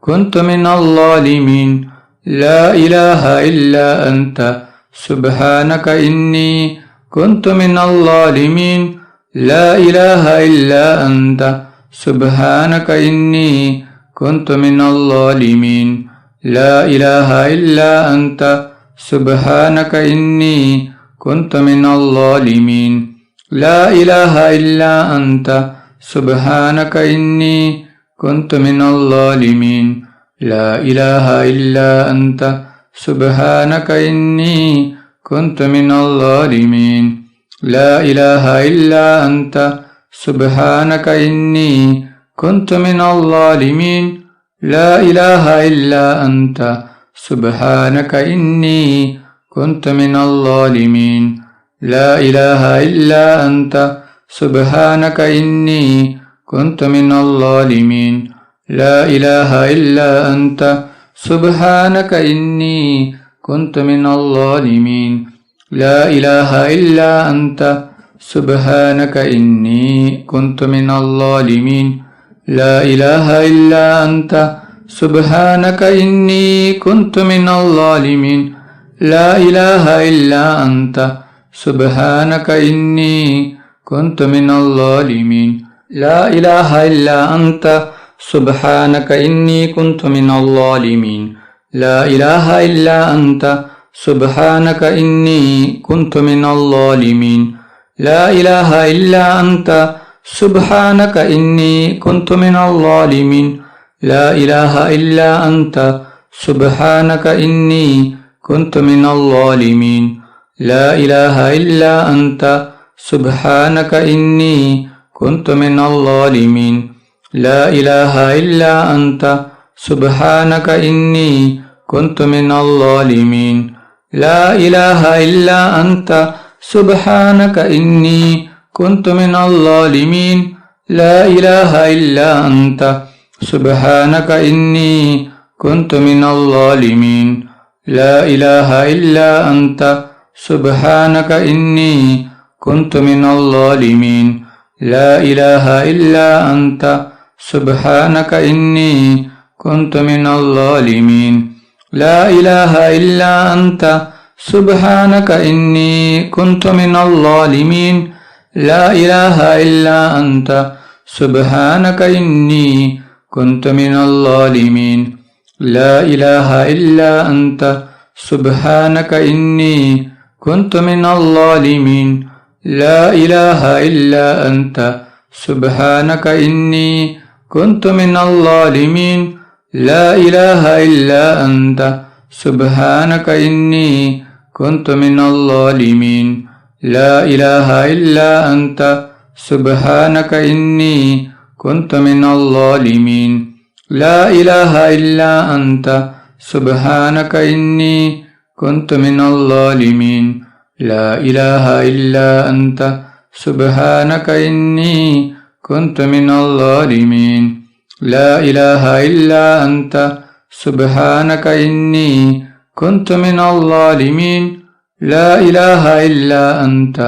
كنت من الظالمين لا إله إلا أنت سبحانك إني كنت من الظالمين لا إله إلا أنت سبحانك إني كنت من الظالمين لا إله إلا أنت سبحانك إني كنت من الظالمين لا إله إلا أنت سبحانك إني كنت من الظالمين لا إله إلا أنت سبحانك إني كنت من الظالمين لا إله إلا أنت سبحانك إني كنت من الظالمين لا إله إلا أنت سبحانك إني كنت من الظالمين لا إله إلا أنت سبحانك إني كنت من الظالمين لا إله إلا أنت سبحانك إني كنت من الظالمين لا إله إلا أنت سبحانك إني كنت من الظالمين لا إله إلا أنت سبحانك إني كنت من الظالمين لا إله إلا أنت سبحانك إني كنت من الظالمين لا إله إلا أنت سبحانك إني كنت من الظالمين لا إله إلا أنت سبحانك إني كنت من الظالمين لا إله إلا أنت سبحانك إني كنت من الظالمين لا إله إلا أنت سبحانك إني كنت من الظالمين لا إله إلا أنت سبحانك إني كنت من الظالمين لا إله إلا أنت سبحانك إني كنت من الظالمين لا إله إلا أنت سبحانك إني كنت من الظالمين لا إله إلا أنت سبحانك إني كنت من الظالمين لا إله إلا أنت سبحانك إني كنت من الظالمين لا إله إلا أنت سبحانك إني كنت من الظالمين لا إله إلا أنت سبحانك إني كنت من الظالمين لا إله إلا أنت سبحانك إني كنت من الظالمين لا إله إلا أنت سبحانك إني كنت من الظالمين لا إله إلا أنت سبحانك إني كنت من الظالمين لا إله إلا أنت سبحانك إني كنت من الظالمين لا إله إلا أنت سبحانك إني كنت من الظالمين لا إله إلا أنت سبحانك إني كنت من الظالمين لا إله إلا أنت سبحانك إني كنت من الظالمين لا إله إلا أنت سبحانك إني كنت من الظالمين لا إله إلا أنت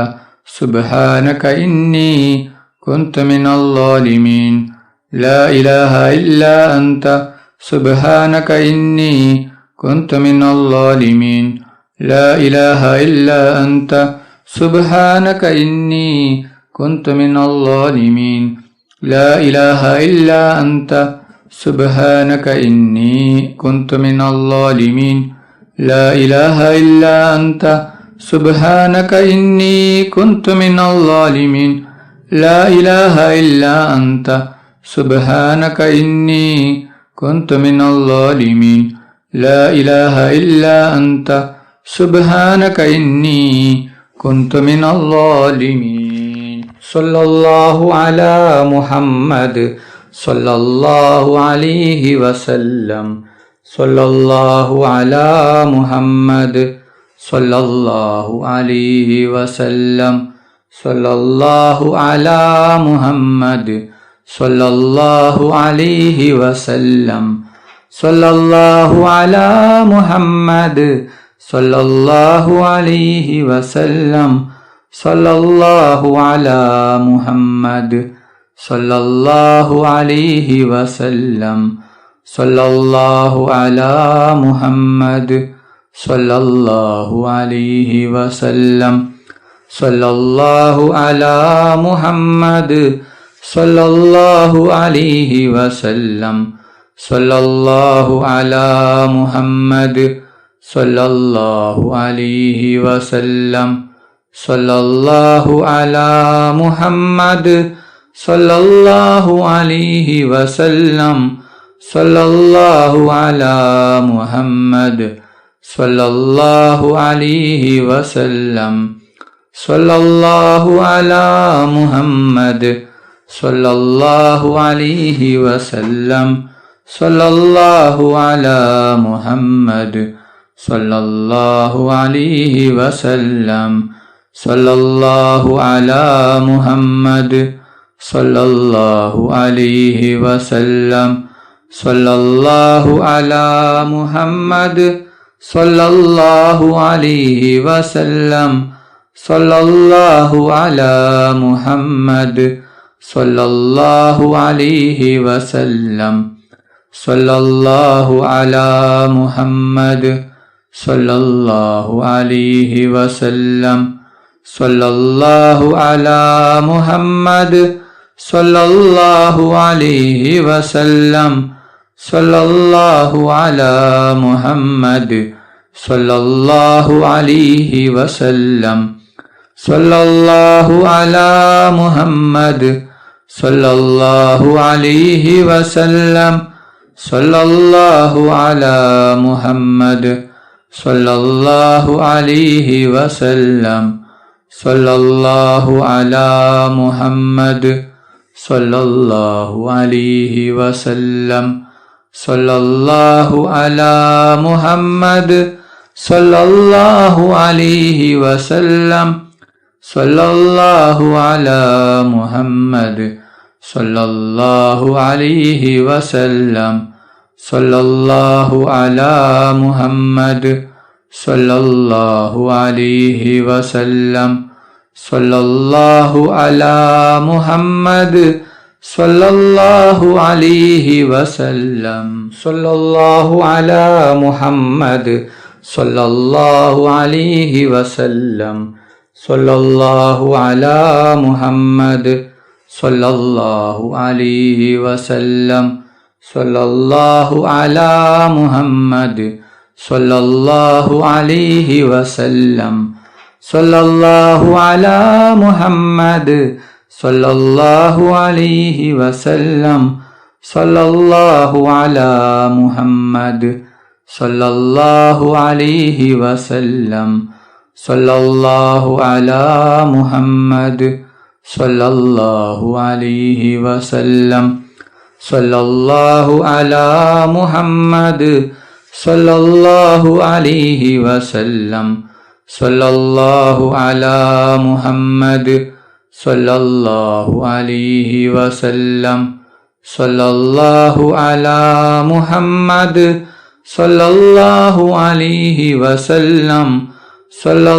سبحانك إني كنت من الظالمين لا إله إلا أنت سبحانك إني كنت من الظالمين لا إله إلا أنت سبحانك إني كنت من الظالمين لا إله إلا أنت سبحانك إني كنت من الظالمين لا إله إلا أنت سبحانك إني كنت من الظالمين لا إله إلا أنت سبحانك إني كنت من الظالمين لا إله إلا أنت سبحانك إني كنت من الظالمين صلى الله على محمد صلى الله عليه وسلم صلى الله على محمد صلى الله عليه وسلم صلى الله على محمد صلى الله عليه وسلم صلى الله على محمد صلى الله عليه وسلم صلى الله على محمد صلى الله عليه وسلم സല്ലല്ലാഹു അലാ മുഹമ്മദ് സല്ലല്ലാഹു അലൈഹി വസല്ലം. സല്ലല്ലാഹു അലാ മുഹമ്മദ് സല്ലല്ലാഹു അലൈഹി വസല്ലം. സല്ലല്ലാഹു അലാ മുഹമ്മദ് സല്ലല്ലാഹു അലൈഹി വസല്ലം. സല്ലല്ലാഹു അലാ മുഹമ്മദ് സല്ലല്ലാഹു അലൈഹി വസല്ലം. സല്ലല്ലാഹു അലാ മുഹമ്മദ് സല്ലല്ലാഹു അലൈഹി വസല്ലം. സല്ലല്ലാഹു അലാ മുഹമ്മദ് സല്ലല്ലാഹു അലൈഹി വസല്ലം. സല്ലല്ലാഹു അലാ മുഹമ്മദ് സല്ലല്ലാഹു അലൈഹി വസല്ലം. സല്ലല്ലാഹു അലാ മുഹമ്മദ് സല്ലല്ലാഹു അലൈഹി വസല്ലം. സല്ലല്ലാഹു അലാ മുഹമ്മദ് സല്ലല്ലാഹു അലൈഹി വസല്ലം. സല്ലല്ലാഹു അലാ മുഹമ്മദ് സല്ലല്ലാഹു അലൈഹി വസല്ലം. സല്ലല്ലാഹു അലാ മുഹമ്മദ് സല്ലല്ലാഹു അലൈഹി വസല്ലം. സല്ലല്ലാഹു അലാ മുഹമ്മദ് സല്ലല്ലാഹു അലൈഹി വസല്ലം. സല്ലല്ലാഹു അലാ മുഹമ്മദ് സല്ലല്ലാഹു അലൈഹി വസല്ലം. സല്ലല്ലാഹു അലാ മുഹമ്മദ് സല്ലല്ലാഹു അലൈഹി വസല്ലം. സല്ലല്ലാഹു അലാ മുഹമ്മദ് സല്ലല്ലാഹു അലൈഹി വസല്ലം. സല്ലല്ലാഹു അലാ മുഹമ്മദ് സല്ലല്ലാഹു അലൈഹി വസല്ലം. സല്ലല്ലാഹു അലാ മുഹമ്മദ് സല്ലല്ലാഹു അലൈഹി വസല്ലം. സല്ലല്ലാഹു അലാ മുഹമ്മദ് സല്ലല്ലാഹു അലൈഹി വസല്ലം. സല്ലല്ലാഹു അലാ മുഹമ്മദ് സല്ലല്ലാഹു അലൈഹി വസല്ലം. സല്ലല്ലാഹു അലാ മുഹമ്മദ് സല്ലല്ലാഹു അലൈഹി വസല്ലം. സല്ലല്ലാഹു അലാ മുഹമ്മദ് സല്ലല്ലാഹു അലൈഹി വസല്ലം. സല്ലല്ലാഹു അലാ മുഹമ്മദ് സല്ലല്ലാഹു അലൈഹി വസല്ലം. സല്ലല്ലാഹു അലാ മുഹമ്മദ് സല്ലല്ലാഹു അലൈഹി വസല്ലം. സല്ലല്ലാഹു അലാ മുഹമ്മദ് സല്ലല്ലാഹു അലൈഹി വസല്ലം. സല്ലല്ലാഹു അലാ മുഹമ്മദ് സല്ലല്ലാഹു അലൈഹി വസല്ലം. സല്ലല്ലാഹു അലാ മുഹമ്മദ് സല്ലല്ലാഹു അലൈഹി വസല്ലം. സല്ലല്ലാഹു അലാ മുഹമ്മദ് സല്ലല്ലാഹു അലൈഹി വസല്ലം. സല്ലല്ലാഹു അലാ മുഹമ്മദ് സല്ലല്ലാഹു അലൈഹി വസല്ലം. സല്ലല്ലാഹു അലാ മുഹമ്മദ് സല്ലല്ലാഹു അലൈഹി വസല്ലം.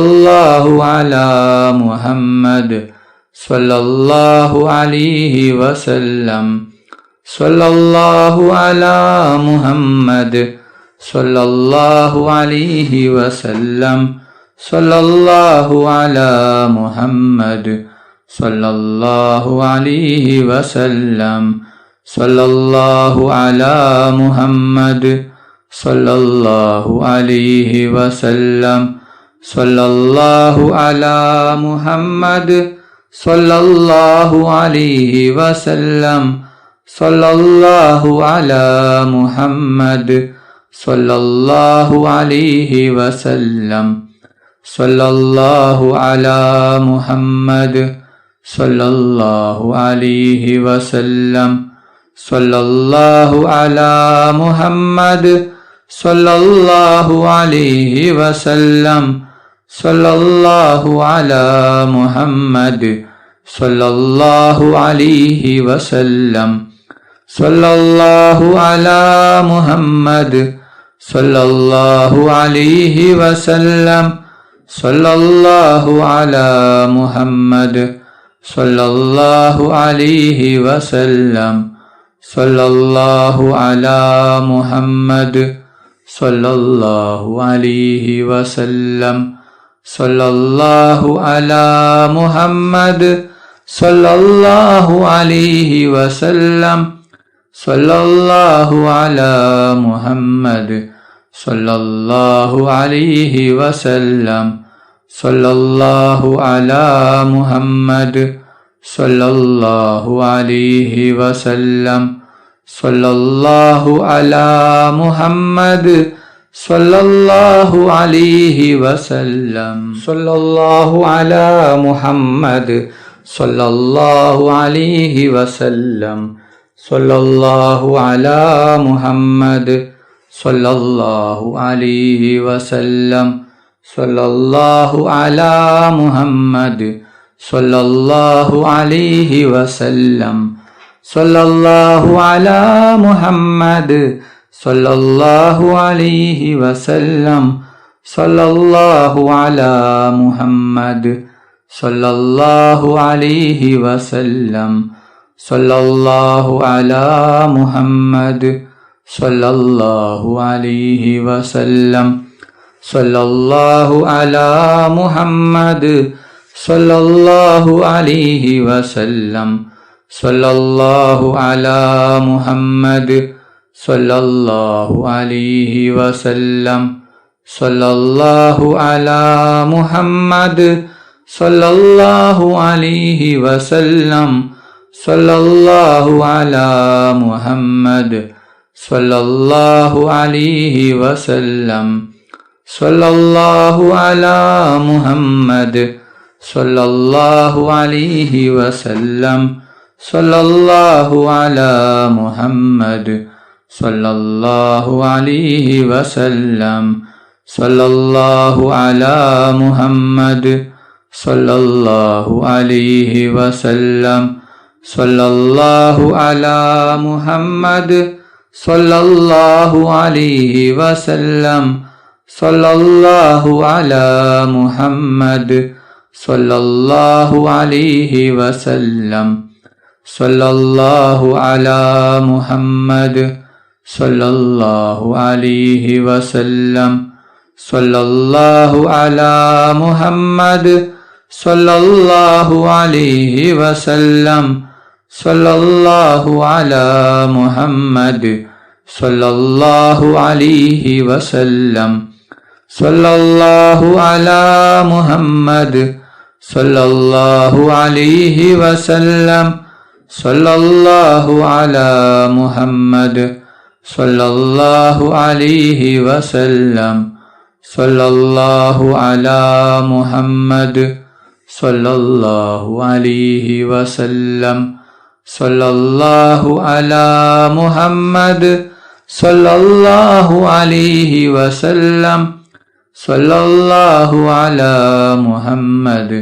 സല്ലല്ലാഹു അലാ മുഹമ്മദ് സല്ലല്ലാഹു അലൈഹി വസല്ലം. സല്ലല്ലാഹു അലാ മുഹമ്മദ് സല്ലല്ലാഹു അലൈഹി വസല്ലം. സല്ലല്ലാഹു അലാ മുഹമ്മദ് സല്ലല്ലാഹു അലൈഹി വസല്ലം. സല്ലല്ലാഹു അലാ മുഹമ്മദ് സല്ലല്ലാഹു അലൈഹി വസല്ലം. സല്ലല്ലാഹു അലാ മുഹമ്മദ് സല്ലല്ലാഹു അലൈഹി വസല്ലം. സല്ലല്ലാഹു അലാ മുഹമ്മദ് സല്ലല്ലാഹു അലൈഹി വസല്ലം. സല്ലല്ലാഹു അലാ മുഹമ്മദ് സല്ലല്ലാഹു അലൈഹി വസല്ലം. സല്ലല്ലാഹു അലാ മുഹമ്മദ് സല്ലല്ലാഹു അലൈഹി വസല്ലം. സല്ലല്ലാഹു അലാ മുഹമ്മദ് സല്ലല്ലാഹു അലൈഹി വസല്ലം. സല്ലല്ലാഹു അലാ മുഹമ്മദ് സല്ലല്ലാഹു അലൈഹി വസല്ലം. സല്ലല്ലാഹു അലാ മുഹമ്മദ് സല്ലല്ലാഹു അലൈഹി വസല്ലം. സല്ലല്ലാഹു അലാ മുഹമ്മദ് സല്ലല്ലാഹു അലൈഹി വസല്ലം സല്ലല്ലാഹു അലാ മുഹമ്മദ് സല്ലല്ലാഹു അലൈഹി വസല്ലം സല്ലല്ലാഹു അലാ മുഹമ്മദ് സല്ലല്ലാഹു അലൈഹി വസല്ലം സല്ലല്ലാഹു അലാ മുഹമ്മദ് സല്ലല്ലാഹു അലൈഹി വസല്ലം സല്ലല്ലാഹു അലാ മുഹമ്മദ് സല്ലല്ലാഹു അലൈഹി വസല്ലം സല്ലല്ലാഹു അലാ മുഹമ്മദ് സല്ലല്ലാഹു അലൈഹി വസല്ലം സല്ലല്ലാഹു അലാ മുഹമ്മദ് സല്ലല്ലാഹു അലൈഹി വസല്ലം സല്ലല്ലാഹു അലാ മുഹമ്മദ് സല്ലല്ലാഹു അലൈഹി വസല്ലം സല്ലല്ലാഹു അലാ മുഹമ്മദ് സല്ലല്ലാഹു അലൈഹി വസല്ലം സല്ലല്ലാഹു അലാ മുഹമ്മദ് സല്ലല്ലാഹു അലൈഹി വസല്ലം സല്ലല്ലാഹു അലാ മുഹമ്മദ് സല്ലല്ലാഹു അലൈഹി വസല്ലം സല്ലല്ലാഹു അലാ മുഹമ്മദ് സല്ലല്ലാഹു അലൈഹി വസല്ലം സല്ലല്ലാഹു അലാ മുഹമ്മദ് സല്ലല്ലാഹു അലൈഹി വസല്ലം സല്ലല്ലാഹു അലാ മുഹമ്മദ് സല്ലല്ലാഹു അലൈഹി വസല്ലം സല്ലല്ലാഹു അലാ മുഹമ്മദ് സല്ലല്ലാഹു അലൈഹി വസല്ലം സല്ലല്ലാഹു അലാ മുഹമ്മദ് സല്ലല്ലാഹു അലൈഹി വസല്ലം സല്ലല്ലാഹു അലാ മുഹമ്മദ് സല്ലല്ലാഹു അലൈഹി വസല്ലം സല്ലല്ലാഹു അലാ മുഹമ്മദ് സല്ലല്ലാഹു അലൈഹി വസല്ലം സല്ലല്ലാഹു അലാ മുഹമ്മദ് സല്ലല്ലാഹു അലൈഹി വസല്ലം സല്ലല്ലാഹു അലാ മുഹമ്മദ് സല്ലല്ലാഹു അലൈഹി വസല്ലം സല്ലല്ലാഹു അലാ മുഹമ്മദ് സല്ലല്ലാഹു അലൈഹി വസല്ലം സല്ലല്ലാഹു അലാ മുഹമ്മദ് സല്ലല്ലാഹു അലൈഹി വസല്ലം സല്ലല്ലാഹു അലാ മുഹമ്മദ് സല്ലല്ലാഹു അലൈഹി വസല്ലം സല്ലല്ലാഹു അലാ മുഹമ്മദ് സല്ലല്ലാഹു അലൈഹി വസല്ലം സല്ലല്ലാഹു അലാ മുഹമ്മദ് സല്ലല്ലാഹു അലൈഹി വസല്ലം സല്ലല്ലാഹു അലാ മുഹമ്മദ് സല്ലല്ലാഹു അലൈഹി വസല്ലം സല്ലല്ലാഹു അലാ മുഹമ്മദ് സല്ലല്ലാഹു അലൈഹി വസല്ലം സല്ലല്ലാഹു അലാ മുഹമ്മദ്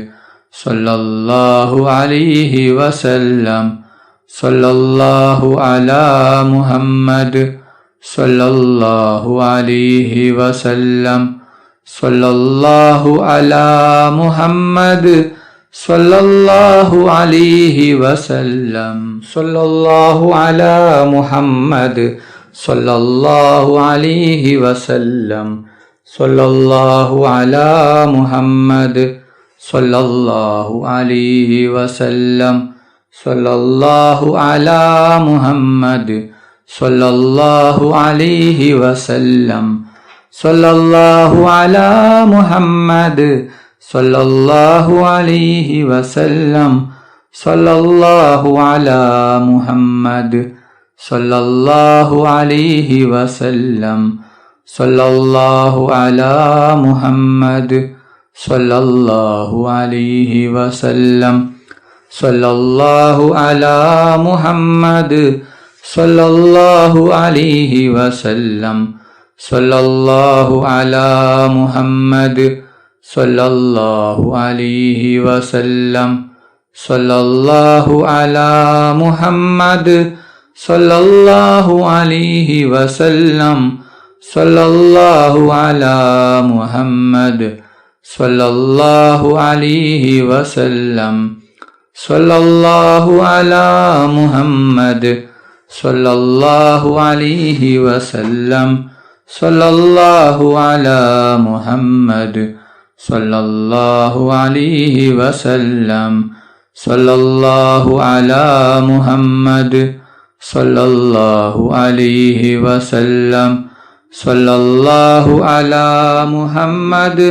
സല്ലല്ലാഹു അലൈഹി വസല്ലം സല്ലല്ലാഹു അലാ മുഹമ്മദ് സല്ലല്ലാഹു അലൈഹി വസല്ലം സല്ലല്ലാഹു അലാ മുഹമ്മദ് സല്ലല്ലാഹു അലൈഹി വസല്ലം സല്ലല്ലാഹു അലാ മുഹമ്മദ് സല്ലല്ലാഹു അലൈഹി വസല്ലം സല്ലല്ലാഹു അലാ മുഹമ്മദ് സല്ലല്ലാഹു അലൈഹി വസല്ലം സല്ലല്ലാഹു അലാ മുഹമ്മദ് സല്ലല്ലാഹു അലൈഹി വസല്ലം സല്ലല്ലാഹു അലാ മുഹമ്മദ് സല്ലല്ലാഹു അലൈഹി വസല്ലം സല്ലല്ലാഹു അലാ മുഹമ്മദ് സല്ലല്ലാഹു അലൈഹി വസല്ലം സല്ലല്ലാഹു അലാ മുഹമ്മദ് സല്ലല്ലാഹു അലൈഹി വസല്ലം സല്ലല്ലാഹു അലാ മുഹമ്മദ് സല്ലല്ലാഹു അലൈഹി വസല്ലം സല്ലല്ലാഹു അലാ മുഹമ്മദ് സല്ലല്ലാഹു അലൈഹി വസല്ലം സല്ലല്ലാഹു അലാ മുഹമ്മദ് സല്ലല്ലാഹു അലൈഹി വസല്ലം സല്ലല്ലാഹു അലാ മുഹമ്മദ് സല്ലല്ലാഹു അലൈഹി വസല്ലം സല്ലല്ലാഹു അലാ മുഹമ്മദ് സല്ലല്ലാഹു അലൈഹി വസല്ലം. സല്ലല്ലാഹു അലാ മുഹമ്മദ് സല്ലല്ലാഹു അലൈഹി വസല്ലം. സല്ലല്ലാഹു അലാ മുഹമ്മദ് സല്ലല്ലാഹു അലൈഹി വസല്ലം. സല്ലല്ലാഹു അലാ മുഹമ്മദ്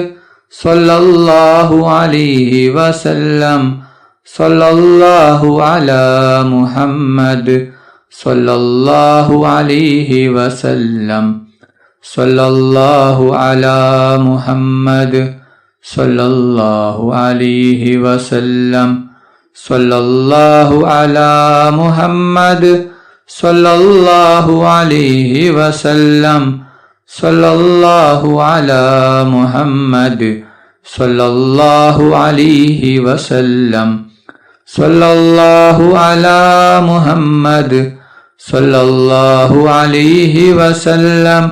സല്ലല്ലാഹു അലൈഹി വസല്ലം. സല്ലല്ലാഹു അലാ മുഹമ്മദ് സല്ലല്ലാഹു അലൈഹി വസല്ലം. സല്ലല്ലാഹു അലാ മുഹമ്മദ് സല്ലല്ലാഹു അലൈഹി വസല്ലം. സല്ലല്ലാഹു അലാ മുഹമ്മദ് സല്ലല്ലാഹു അലൈഹി വസല്ലം. സല്ലല്ലാഹു അലാ മുഹമ്മദ് സല്ലല്ലാഹു അലൈഹി വസല്ലം. സല്ലല്ലാഹു അലാ മുഹമ്മദ് സല്ലല്ലാഹു അലൈഹി വസല്ലം.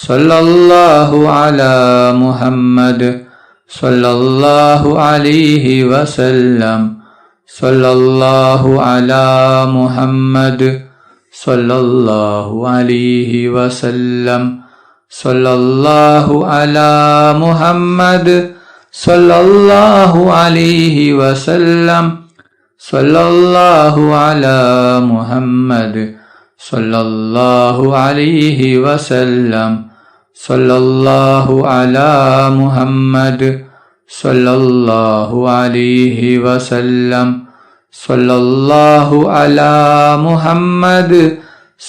സല്ലല്ലാഹു അലാ മുഹമ്മദ് സല്ലല്ലാഹു അലൈഹി വസല്ലം. സല്ലല്ലാഹു അലാ മുഹമ്മദ് സല്ലല്ലാഹു അലൈഹി വസല്ലം. സല്ലല്ലാഹു അലാ മുഹമ്മദ് സല്ലല്ലാഹു അലൈഹി വസല്ലം. സല്ലല്ലാഹു അലാ മുഹമ്മദ് സല്ലല്ലാഹു അലൈഹി വസല്ലം. സല്ലല്ലാഹു അലാ മുഹമ്മദ് സല്ലല്ലാഹു അലൈഹി വസല്ലം. സല്ലല്ലാഹു അലാ മുഹമ്മദ്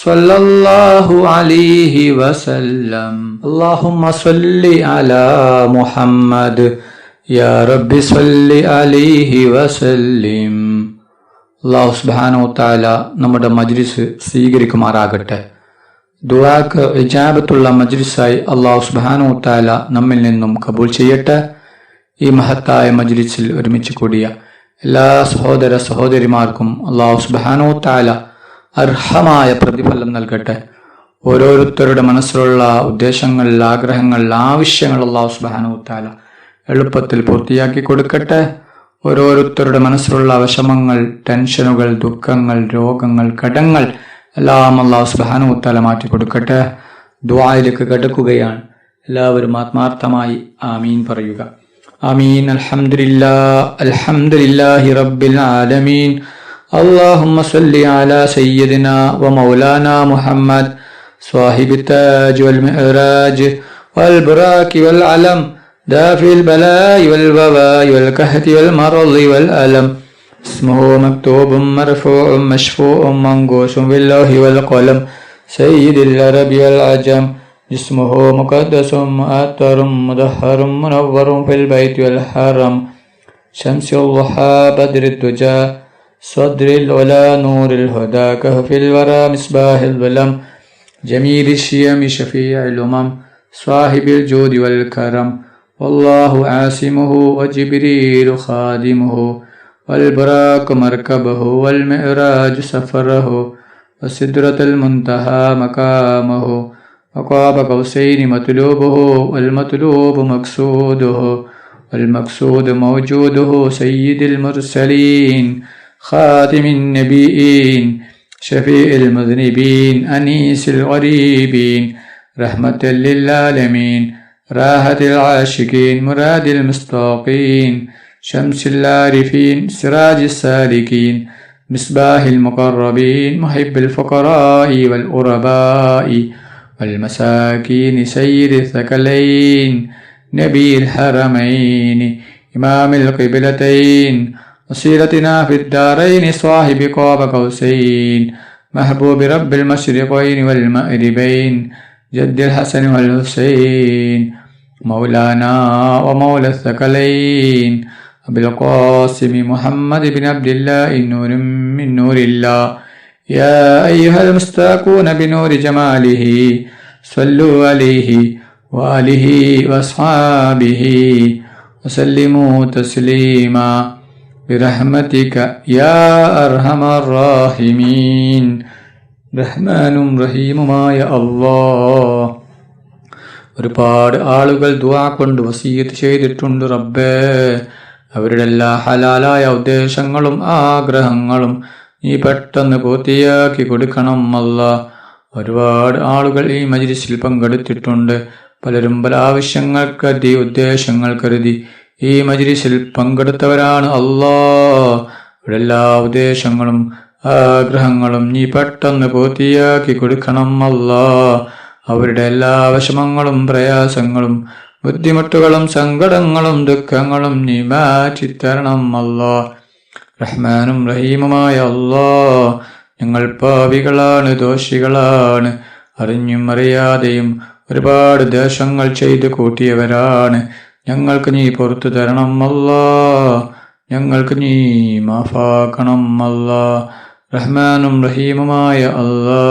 സല്ലല്ലാഹു അലൈഹി വസല്ലം. അല്ലാഹുമ്മ സ്വല്ലി അലാ മുഹമ്മദ് യാ റബ്ബി സ്വല്ലി അലൈഹി വസല്ലിം. അല്ലാഹു സുബ്ഹാനഹു വ തആല നമ്മുടെ മജ്ലിസ് സ്വീകരിക്കുമാറാകട്ടെ. ദുആക്ക് ഇജാബത്തുള്ള മജ്ലിസായി അല്ലാഹു സുബ്ഹാനഹു വ തആല നമ്മിൽ നിന്നും കബൂൽ ചെയ്യട്ടെ. ഈ മഹത്തായ മജ്ലിസിൽ ഒരുമിച്ച് കൂടിയ എല്ലാ സഹോദര സഹോദരിമാർക്കും അല്ലാഹു സുബ്ഹാനഹു വ തആല അർഹമായ പ്രതിഫലം നൽകട്ടെ. ഓരോരുത്തരുടെ മനസ്സിലുള്ള ഉദ്ദേശങ്ങൾ, ആഗ്രഹങ്ങൾ, ആവശ്യങ്ങൾ അല്ലാഹു സുബ്ഹാനഹു വ തആല എളുപ്പത്തിൽ പൂർത്തിയാക്കി കൊടുക്കട്ടെ. ഓരോരുത്തരുടെ മനസ്സിലുള്ള വിഷമങ്ങൾ, ടെൻഷനുകൾ, ദുഃഖങ്ങൾ, രോഗങ്ങൾ, കടങ്ങൾ എല്ലാം അല്ലാഹു സുബ്ഹാനഹു വ തആല മാറ്റി കൊടുക്കട്ടെ. ദുആയിലേക്ക് കടക്കുകയാണ്. എല്ലാവരും ആത്മാർത്ഥമായി ആമീൻ പറയുക. ആമീൻ. അൽഹംദുലില്ലാഹി റബ്ബിൽ ആലമീൻ. اللهم صل على سيدنا ومولانا محمد صاحب التاج والمعراج والبراك والعلم دافع البلاء والوباء والكهف والمرض والألم. اسمه مكتوب مرفوع مشفوع منقوش باللوح والقلم. سيد العرب والعجم. جسمه مقدس مؤثر مدهر منور في البيت والحرم. شمس الضحى بدر الدجى صدر العلا نور الهدى كهف الورى مصباح الظلم. جميل الشيم شفيع الأمم صاحب الجود والكرم. والله عاصمه وجبريل خادمه والبراق مركبه والمعراج سفره وسدرة المنتهى مقامه. وقاب قوسين مطلوبه والمطلوب مقصوده والمقصود موجوده. سيد المرسلين خاتم النبيين شفيع المذنبين أنيس الغريبين رحمة للعالمين راحة العاشقين مراد المستاقين شمس العارفين سراج السالكين مصباح المقربين محب الفقراء والغرباء والمساكين سيد الثقلين نبي الحرمين إمام القبلتين وسيلتنا في الدارين صاحب قاب قوسين محبوب رب المشرقين والمغربين جد الحسن والحسين مولانا ومولى الثقلين أبي القاسم محمد بن عبد الله نور من نور الله. يا أيها المستاقون بنور جماله صلوا عليه وآله وأصحابه وسلموا تسليما برحمتك يا أرحم الراحمين. റഹ്മാനും റഹീമുമായ അല്ലാഹ്. ഒരുപാട് ആളുകൾ ദുആ കൊണ്ട് വസിയത്ത് ചെയ്തിട്ടുണ്ട് റബ്ബേ. അവരുടെ എല്ലാ ഹലാലായ ഉദ്ദേശങ്ങളും ആഗ്രഹങ്ങളും നീ പെട്ടെന്ന് പൂർത്തിയാക്കി കൊടുക്കണം അല്ലാ. ഒരുപാട് ആളുകൾ ഈ മജ്‌ലിസിൽ പങ്കെടുത്തിട്ടുണ്ട്. പലരും പല ആവശ്യങ്ങൾ കരുതി, ഉദ്ദേശങ്ങൾ കരുതി ഈ മജ്‌ലിസിൽ പങ്കെടുത്തവരാണ് അല്ലാ. അവരുടെ എല്ലാ ഉദ്ദേശങ്ങളും ആഗ്രഹങ്ങളും നീ പെട്ടെന്ന് പൂർത്തിയാക്കി കൊടുക്കണം അല്ലാ. അവരുടെ എല്ലാ വിഷമങ്ങളും പ്രയാസങ്ങളും ബുദ്ധിമുട്ടുകളും സങ്കടങ്ങളും ദുഃഖങ്ങളും നീ മാറ്റിത്തരണം അല്ലാ. റഹ്മാനും റഹീമുമായ അല്ലാ, ഞങ്ങൾ പാപികളാണ്, ദോഷികളാണ്. അറിഞ്ഞും അറിയാതെയും ഒരുപാട് ദോഷങ്ങൾ ചെയ്തു കൂട്ടിയവരാണ്. ഞങ്ങൾക്ക് നീ പുറത്തു തരണം അല്ലാ. ഞങ്ങൾക്ക് നീ മാഫാക്കണം അല്ലാ. റഹ്മാനും റഹീമുമായ അല്ലാ,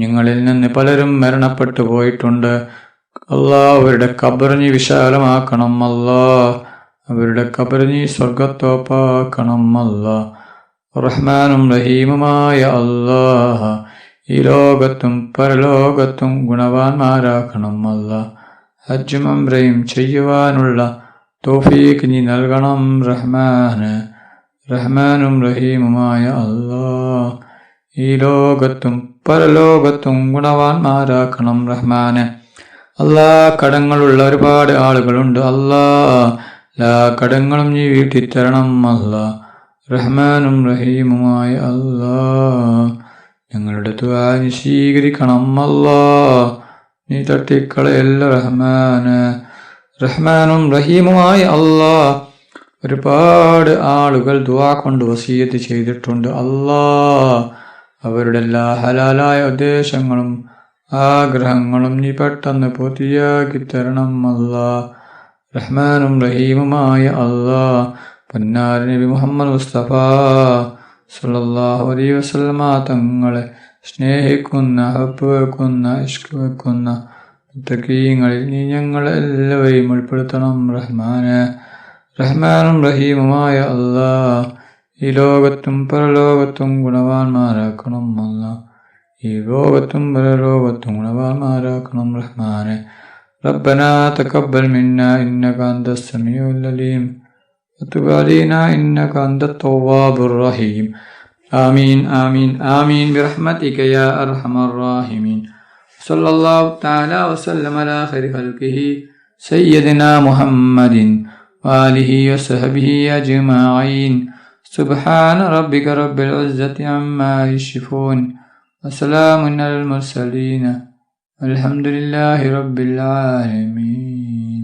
ഞങ്ങളിൽ നിന്ന് പലരും മരണപ്പെട്ടു പോയിട്ടുണ്ട് അല്ലാ. അവരുടെ ഖബർ നീ വിശാലമാക്കണം അല്ലാ. അവരുടെ ഖബർ നീ സ്വർഗത്തോപ്പാക്കണം അല്ലാ. റഹ്മാനും റഹീമുമായ അല്ലാ, ഈ ലോകത്തും പരലോകത്തും ഗുണവാന്മാരാക്കണം അല്ലാ. ഹജ്ജും ഉംറയും ചെയ്യുവാനുള്ള തൗഫീഖ് നീ നൽകണം റഹ്മാന്. റഹ്മാനും റഹീമുമായ അല്ലാ, ഈ ലോകത്തും പരലോകത്തും ഗുണവാന്മാരാക്കണം റഹ്മാന്. അല്ലാ, കടങ്ങളുള്ള ഒരുപാട് ആളുകളുണ്ട് അല്ലാ. എല്ലാ കടങ്ങളും നീ വീട്ടിത്തരണം അല്ലാ. റഹ്മാനും റഹീമുമായ അല്ലാ, ഞങ്ങളുടെ ദുആ നീ സ്വീകരിക്കണം അല്ലാ. നീ തട്ടിക്കളയല്ല റഹ്മാന്. റഹ്മാനും റഹീമുമായ അല്ലാ, ഒരുപാട് ആളുകൾ ദുആ കൊണ്ട് വസിയത്ത് ചെയ്തിട്ടുണ്ട് അല്ലാ. അവരുടെ എല്ലാ ഹലാലായ ഉദ്ദേശങ്ങളും ആഗ്രഹങ്ങളും നീ പെട്ടെന്ന് പൂർത്തിയാക്കി തരണം അല്ലാ. റഹ്മാനും റഹീമുമായ അല്ലാ, പൊന്നാര നബി മുഹമ്മദ് മുസ്തഫ സല്ലല്ലാഹു അലൈഹി വസല്ലമ തങ്ങളെ സ്നേഹിക്കുന്ന, ഹബ്ബ് വെക്കുന്ന, ഇഷ്ക് വെക്കുന്ന മുത്തഖീങ്ങളിൽ നീ ഞങ്ങളെ എല്ലാവരെയും ഉൾപ്പെടുത്തണം റഹ്മാനെ. റഹ്മാനും റഹീമുമായ അല്ലാ, ഈ ലോകത്തും പരലോകത്തും ഗുണവാന്മാരാക്കണം അല്ലാ. ഈ ലോകത്തും പരലോകത്തും ഗുണവാന്മാരാക്കണം റഹ്മാനെ. ربنا تقبل منا إنك أنت السميع العليم وتب علينا إنك أنت التواب الرحيم. آمين آمين آمين برحمتك يا أرحم الراحمين. صلى الله تعالى وسلم على خير خلقه سيدنا محمد وآله وصحبه أجمعين. سبحان ربك رب العزة عما يصفون وسلام على المرسلين الحمد لله رب العالمين.